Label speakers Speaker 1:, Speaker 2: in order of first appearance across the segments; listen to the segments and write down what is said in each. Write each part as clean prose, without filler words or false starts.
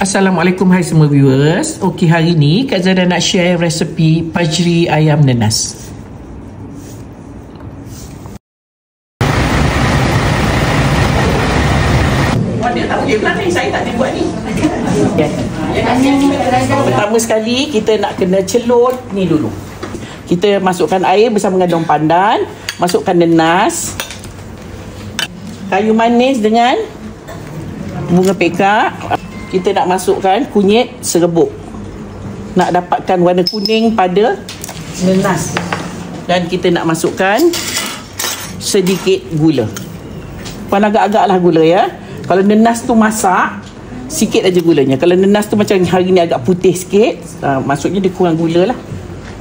Speaker 1: Assalamualaikum, hai semua viewers. Okey, hari ni Kak Zaidah nak share resepi pajri ayam nenas. Dia tak boleh pula ni, saya tak boleh buat ni. Pertama sekali kita nak kena celut ni dulu. Kita masukkan air bersama dengan daun pandan, masukkan nenas, kayu manis dengan bunga pekak. Kita nak masukkan kunyit serbuk. Nak dapatkan warna kuning pada nenas. Dan kita nak masukkan sedikit gula. Puan agak-agak lah gula ya. Kalau nenas tu masak, sikit aja gulanya. Kalau nenas tu macam hari ni agak putih sikit, maksudnya dia kurang gula lah.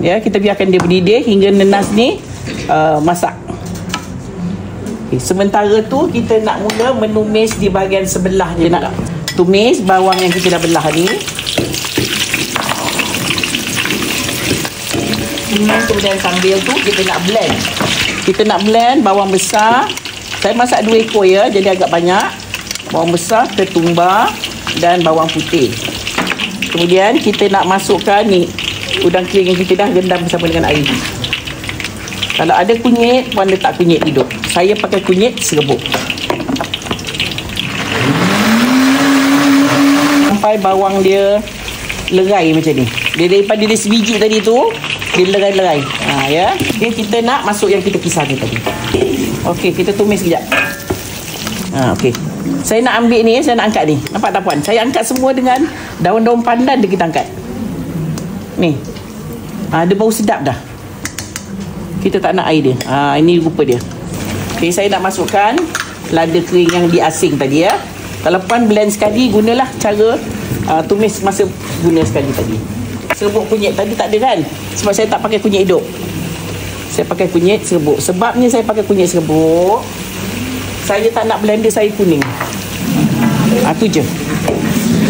Speaker 1: Ya, kita biarkan dia berdidih hingga nenas ni masak. Okay, sementara tu kita nak mula menumis di bahagian sebelah. Dia nak tumis bawang yang kita dah belah ni. Kemudian sambil tu kita nak blend. Kita nak blend bawang besar. Saya masak 2 ekor ya, jadi agak banyak. Bawang besar, ketumbar dan bawang putih. Kemudian kita nak masukkan ni udang kering yang kita dah rendam bersama dengan air. Kalau ada kunyit, puan letak kunyit hidup. Saya pakai kunyit serbuk. Sampai bawang dia lerai macam ni. Dia daripada dia sebiji tadi tu, dia lerai-lerai. Ya. Okay, kita nak masuk yang kita kisahkan tadi. Okey, kita tumis sekejap. Okey. Saya nak ambil ni, saya nak angkat ni. Nampak tak puan? Saya angkat semua dengan daun-daun pandan dia kita angkat. Ni. Dia bau sedap dah. Kita tak nak air dia. Ini rupa dia. Okey, saya nak masukkan lada kering yang diasing tadi ya. Kalau puan blend sekali, gunalah cara tumis masa guna sekali tadi. Serbuk kunyit tadi tak ada kan? Sebab saya tak pakai kunyit hidup. Saya pakai kunyit serbuk. Sebabnya saya pakai kunyit serbuk, saya tak nak blender saya kuning. Tu je.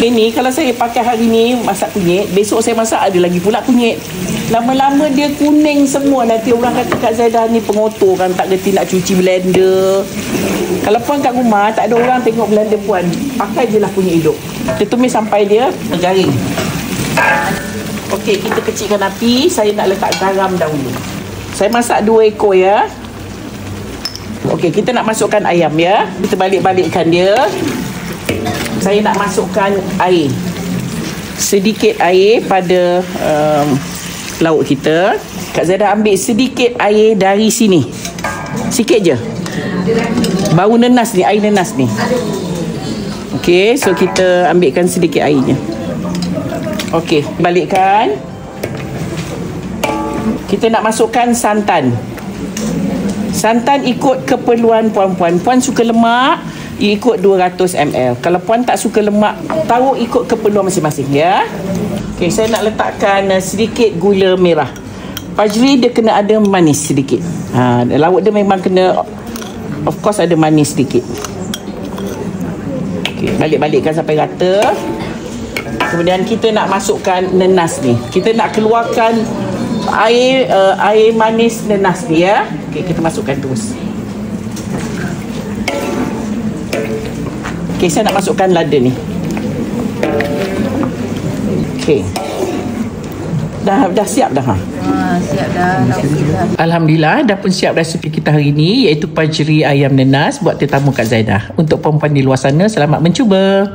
Speaker 1: Ini kalau saya pakai hari ni masak kunyit, besok saya masak ada lagi pula kunyit. Lama-lama dia kuning semua. Nanti orang kata Kak Zaidah ni pengotor kan, tak reti nak cuci blender. Kalau puan kat rumah tak ada orang tengok blender puan, pakai je lah kunyit hidup. Kita tumis sampai dia garing. Okey, kita kecilkan api. Saya nak letak garam dahulu. Saya masak 2 ekor ya. Okey, kita nak masukkan ayam ya. Kita balik-balikkan dia. Saya nak masukkan air. Sedikit air pada lauk kita. Kak Zaidah ambil sedikit air dari sini. Sikit je. Bau nenas ni, air nenas ni. Okey, so kita ambilkan sedikit airnya. Okey, balikkan. Kita nak masukkan santan. Santan ikut keperluan puan-puan. Puan suka lemak, ikut 200 ml. Kalau puan tak suka lemak, tahu ikut keperluan masing-masing ya. Okey, saya nak letakkan sedikit gula merah. Pajri dia kena ada manis sedikit. Lauk dia memang kena, of course ada manis sedikit. Okey, balik-balikkan sampai rata. Kemudian kita nak masukkan nenas ni. Kita nak keluarkan air manis nenas ni ya. Okey, kita masukkan terus. Okey, saya nak masukkan lada ni. Okey. Dah siap dah.
Speaker 2: Siap dah.
Speaker 1: Alhamdulillah, dah pun siap resepi kita hari ni, iaitu pajri ayam nenas buat tetamu Kak Zaidah. Untuk perempuan di luar sana, selamat mencuba.